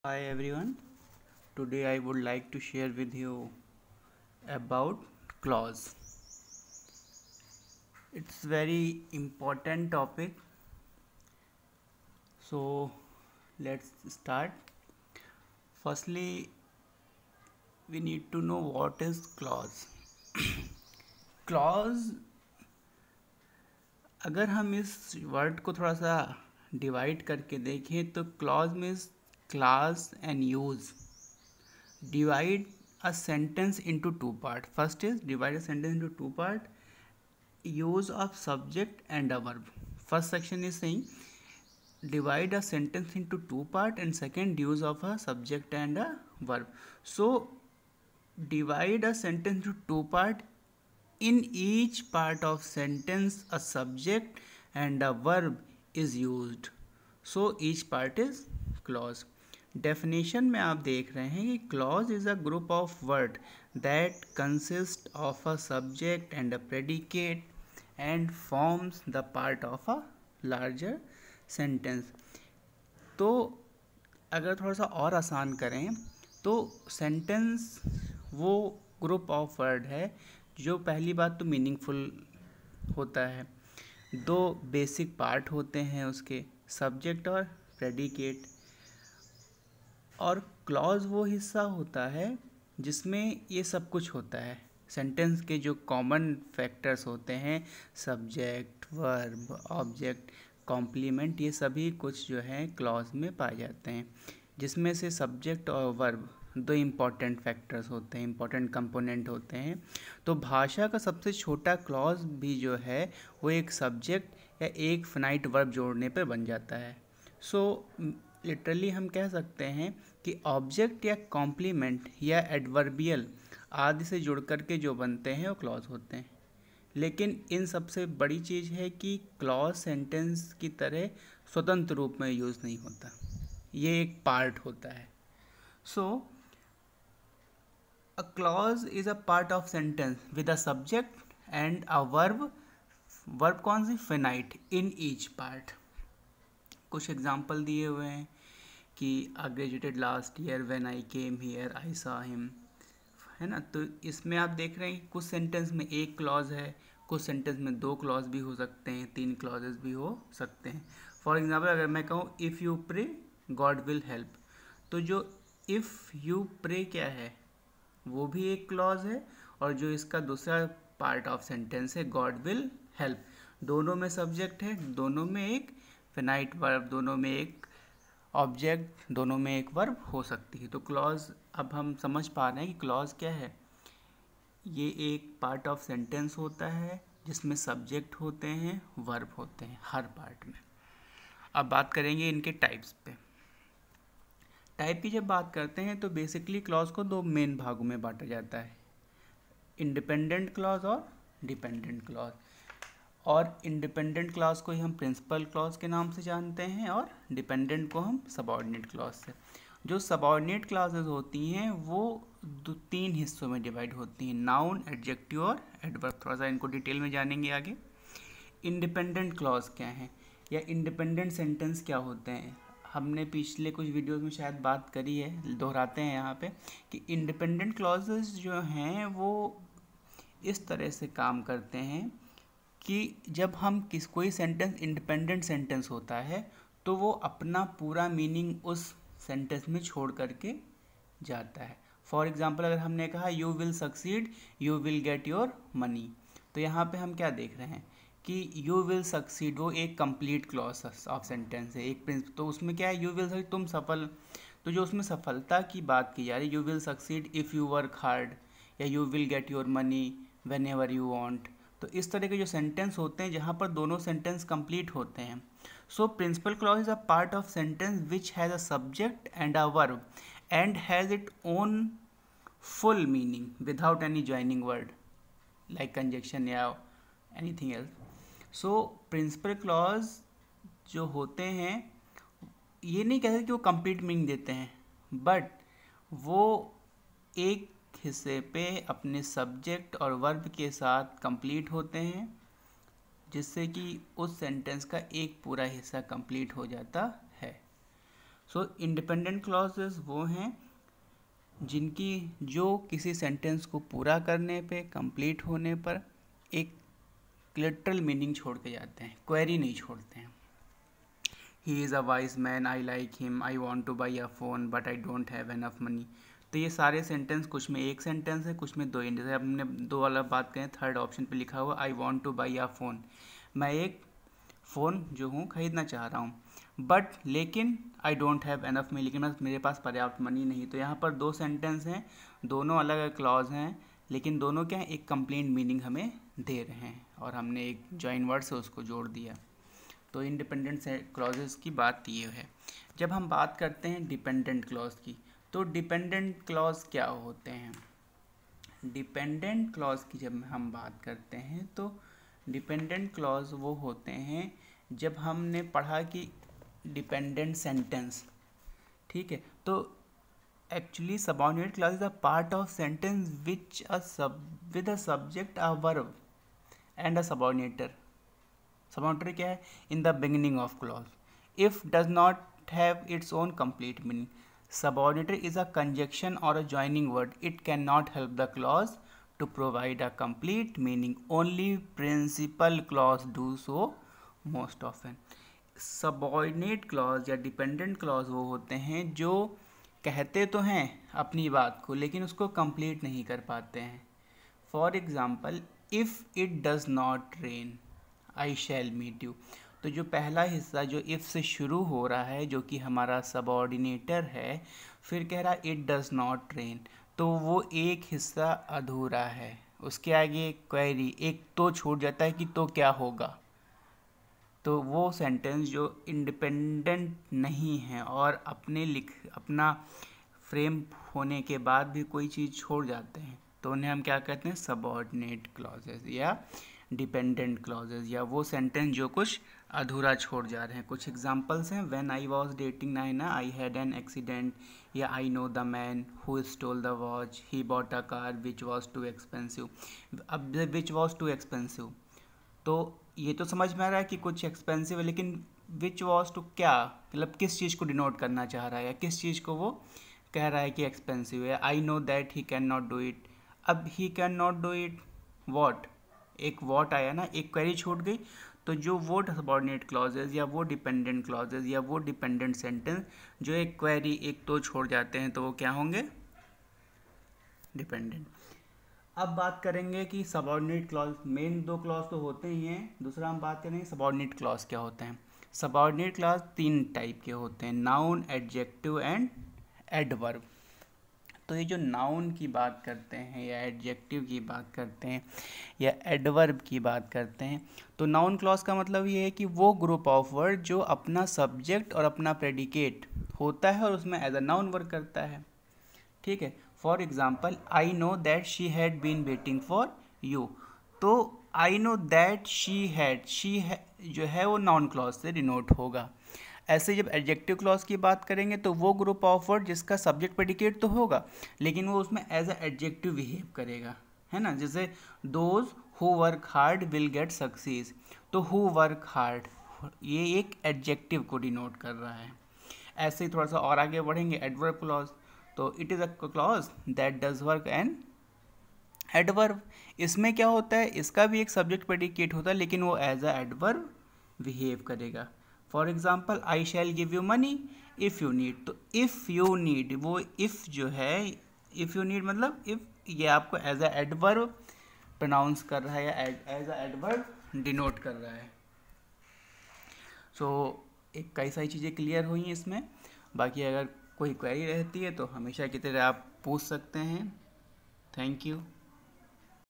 Hi everyone. Today I would like to share with you about clause. It's very important topic. So let's start. Firstly, we need to know what is clause. clause, अगर हम इस word को थोड़ा सा divide करके देखें तो clause means class and use. Divide a sentence into two parts. First is divide a sentence into two parts. Use of subject and a verb. First section is saying divide a sentence into two parts, and second use of a subject and a verb. So divide a sentence into two parts. In each part of sentence a subject and a verb is used. So each part is clause. Definition में आप देख रहे हैं कि clause is a group of word that consist of a subject and a predicate and forms the part of a larger sentence. तो अगर थोड़ा सा और आसान करें तो सेंटेंस वो ग्रुप ऑफ वर्ड है जो पहली बात तो मीनिंगफुल होता है. दो बेसिक पार्ट होते हैं उसके, सब्जेक्ट और प्रेडिकेट. और क्लॉज वो हिस्सा होता है जिसमें ये सब कुछ होता है. सेंटेंस के जो कॉमन फैक्टर्स होते हैं, सब्जेक्ट, वर्ब, ऑब्जेक्ट, कॉम्प्लीमेंट, ये सभी कुछ जो है क्लॉज में पाए जाते हैं. जिसमें से सब्जेक्ट और वर्ब दो इम्पॉर्टेंट फैक्टर्स होते हैं, इम्पॉर्टेंट कंपोनेंट होते हैं. तो भाषा का सबसे छोटा क्लॉज भी जो है वो एक सब्जेक्ट या एक फिनाइट वर्ब जोड़ने पर बन जाता है. सो लिटरली हम कह सकते हैं कि ऑब्जेक्ट या कॉम्प्लीमेंट या एडवर्बियल आदि से जुड़ कर के जो बनते हैं वो क्लॉज होते हैं. लेकिन इन सबसे बड़ी चीज़ है कि क्लॉज सेंटेंस की तरह स्वतंत्र रूप में यूज़ नहीं होता, ये एक पार्ट होता है. So a clause is a part of sentence with a subject and a verb. Verb कौन सी? Finite in each part. कुछ एग्जाम्पल दिए हुए हैं कि I graduated last year when I came here I saw him, है ना. तो इसमें आप देख रहे हैं कि कुछ सेंटेंस में एक क्लॉज है, कुछ सेंटेंस में दो क्लॉज भी हो सकते हैं, तीन क्लॉजेस भी हो सकते हैं. फॉर एग्जांपल अगर मैं कहूँ if you pray god will help, तो जो इफ़ यू प्रे क्या है वो भी एक क्लॉज है, और जो इसका दूसरा पार्ट ऑफ सेंटेंस है गॉड विल हेल्प, दोनों में सब्जेक्ट है, दोनों में एक फिनाइट वर्ब, दोनों में एक ऑब्जेक्ट, दोनों में एक वर्ब हो सकती है. तो क्लॉज अब हम समझ पा रहे हैं कि क्लॉज क्या है. ये एक पार्ट ऑफ सेंटेंस होता है जिसमें सब्जेक्ट होते हैं, वर्ब होते हैं हर पार्ट में. अब बात करेंगे इनके टाइप्स पे. टाइप की जब बात करते हैं तो बेसिकली क्लॉज को दो मेन भागों में बांटा जाता है, इंडिपेंडेंट क्लॉज और डिपेंडेंट क्लॉज. और इंडिपेंडेंट क्लॉज को ही हम प्रिंसिपल क्लॉज के नाम से जानते हैं और डिपेंडेंट को हम सबऑर्डिनेट क्लॉज से. जो सबऑर्डिनेट क्लॉजेज होती हैं वो तीन हिस्सों में डिवाइड होती हैं, नाउन, एडजेक्टिव और एडवर्ब. थोड़ा सा इनको डिटेल में जानेंगे आगे. इंडिपेंडेंट क्लॉज क्या है या इंडिपेंडेंट सेंटेंस क्या होते हैं, हमने पिछले कुछ वीडियोस में शायद बात करी है, दोहराते हैं यहाँ पे कि इंडिपेंडेंट क्लॉजेज जो हैं वो इस तरह से काम करते हैं कि जब हम कोई सेंटेंस इंडिपेंडेंट सेंटेंस होता है तो वो अपना पूरा मीनिंग उस सेंटेंस में छोड़ करके जाता है. फॉर एग्जांपल अगर हमने कहा you will succeed, you will get your money, तो यहाँ पे हम क्या देख रहे हैं कि यू विल सक्सीड वो एक कंप्लीट क्लॉज ऑफ सेंटेंस है, एक प्रिंसिपल. तो उसमें क्या है, यू विल सक्सीड, तुम सफल, तो जो उसमें सफलता की बात की जा रही है, you will succeed if you work hard, या you will get your money whenever you want. तो इस तरह के जो सेंटेंस होते हैं जहाँ पर दोनों सेंटेंस कंप्लीट होते हैं. So principal clause is a part of sentence which has a subject and a verb and has it own full meaning without any joining word like conjunction या anything else. So principal clause जो होते हैं ये नहीं कहते कि वो complete meaning देते हैं, बट वो एक हिस्से पे अपने सब्जेक्ट और वर्ब के साथ कंप्लीट होते हैं, जिससे कि उस सेंटेंस का एक पूरा हिस्सा कंप्लीट हो जाता है. सो इंडिपेंडेंट क्लॉजेस वो हैं जिनकी जो किसी सेंटेंस को पूरा करने पे, कंप्लीट होने पर एक लिटरल मीनिंग छोड़ के जाते हैं, क्वेरी नहीं छोड़ते हैं। He is a wise man, I like him, I want two by a phone but I don't have enough money. तो ये सारे सेंटेंस कुछ में एक सेंटेंस है, कुछ में दो। जैसे हमने दो वाला बात करें, थर्ड ऑप्शन पे लिखा हुआ I want two by a phone, मैं एक फ़ोन जो हूँ खरीदना चाह रहा हूँ, बट लेकिन I don't have enough money, लेकिन मेरे पास पर्याप्त मनी नहीं। तो यहाँ पर दो सेंटेंस हैं, दोनों अलग अलग क्लॉज हैं, लेकिन दोनों क्या है, एक कंप्लीट मीनिंग हमें दे रहे हैं और हमने एक जॉइन वर्ड से उसको जोड़ दिया। तो इंडिपेंडेंट क्लॉजेस की बात ये है। जब हम बात करते हैं डिपेंडेंट क्लॉज की, तो डिपेंडेंट क्लॉज क्या होते हैं? डिपेंडेंट क्लॉज की जब हम बात करते हैं तो डिपेंडेंट क्लॉज वो होते हैं जब हमने पढ़ा कि डिपेंडेंट सेंटेंस, ठीक है, तो actually subordinate clause is a part of sentence which with a subject, a verb and a subordinator. Subordinator क्या है? In the beginning of clause if does not have its own complete meaning. Subordinator is a conjunction or a joining word. It cannot help the clause to provide a complete meaning. Only principal clause do so most often. Subordinate clause या dependent clause वो होते हैं जो कहते तो हैं अपनी बात को, लेकिन उसको complete नहीं कर पाते हैं। For example, if it does not rain, I shall meet you. तो जो पहला हिस्सा जो इफ़ से शुरू हो रहा है, जो कि हमारा सबऑर्डिनेटर है, फिर कह रहा इट डज़ नॉट रेन, तो वो एक हिस्सा अधूरा है। उसके आगे क्वेरी एक तो छूट जाता है कि तो क्या होगा। तो वो सेंटेंस जो इंडिपेंडेंट नहीं है और अपना फ्रेम होने के बाद भी कोई चीज़ छोड़ जाते हैं, तो उन्हें हम क्या कहते हैं? सबऑर्डिनेट क्लॉजेज या डिपेंडेंट क्लॉजेज, या वो सेंटेंस जो कुछ अधूरा छोड़ जा रहे हैं। कुछ एग्जांपल्स हैं, when I was dating Naina I had an accident, या I know the man who stole the watch, he bought a car which was too expensive. अब विच वाज टू एक्सपेंसिव, तो ये तो समझ में आ रहा है कि कुछ एक्सपेंसिव है, लेकिन विच वाज टू क्या, मतलब किस चीज़ को डिनोट करना चाह रहा है, या किस चीज़ को वो कह रहा है कि एक्सपेंसिव है। I know that he can not do it, अब he can not do it what, एक वॉट आया ना, एक क्वेरी छूट गई। तो जो वो सबऑर्डिनेट क्लॉजेज या वो डिपेंडेंट क्लॉजेज या वो डिपेंडेंट सेंटेंस जो एक क्वेरी एक तो छोड़ जाते हैं, तो वो क्या होंगे? डिपेंडेंट। अब बात करेंगे कि सबऑर्डिनेट क्लॉज, मेन दो क्लॉज तो होते ही हैं, दूसरा हम बात करेंगे सबऑर्डिनेट क्लॉज क्या होते हैं। सबऑर्डिनेट क्लॉज तीन टाइप के होते हैं, नाउन, एडजेक्टिव एंड एडवर्ब। तो ये जो नाउन की बात करते हैं या एडजेक्टिव की बात करते हैं या एडवर्ब की बात करते हैं, तो नाउन क्लॉज का मतलब ये है कि वो ग्रुप ऑफ वर्ड जो अपना सब्जेक्ट और अपना प्रेडिकेट होता है और उसमें एज अ नाउन वर्क करता है, ठीक है। For example, I know that she had been waiting for you, तो I know that she had, जो है वो नाउन क्लॉज से डिनोट होगा। ऐसे जब एडजेक्टिव क्लॉज की बात करेंगे तो वो ग्रुप ऑफ वर्ड जिसका सब्जेक्ट प्रेडिकेट तो होगा, लेकिन वो उसमें एज अ एडजेक्टिव बिहेव करेगा, है ना। जैसे those who work hard will get success, तो हु वर्क हार्ड ये एक एडजेक्टिव को डिनोट कर रहा है। ऐसे ही थोड़ा सा और आगे बढ़ेंगे, एडवर्ब क्लॉज, तो it is a clause that does work and adverb. इसमें क्या होता है, इसका भी एक सब्जेक्ट प्रेडिकेट होता है, लेकिन वो एज अ एडवर्ब बिहेव करेगा। For example, I shell give you money if you need, तो इफ़ यू नीड, वो इफ़ जो है, इफ़ यू नीड मतलब इफ़, ये आपको एज अ एडवर्ब प्रोनाउंस कर रहा है या एज अ एडवर्ब डिनोट कर रहा है। सो एक कई सारी चीज़ें क्लियर हुई हैं इसमें। बाकी अगर कोई क्वेरी रहती है तो हमेशा की तरह आप पूछ सकते हैं। Thank you.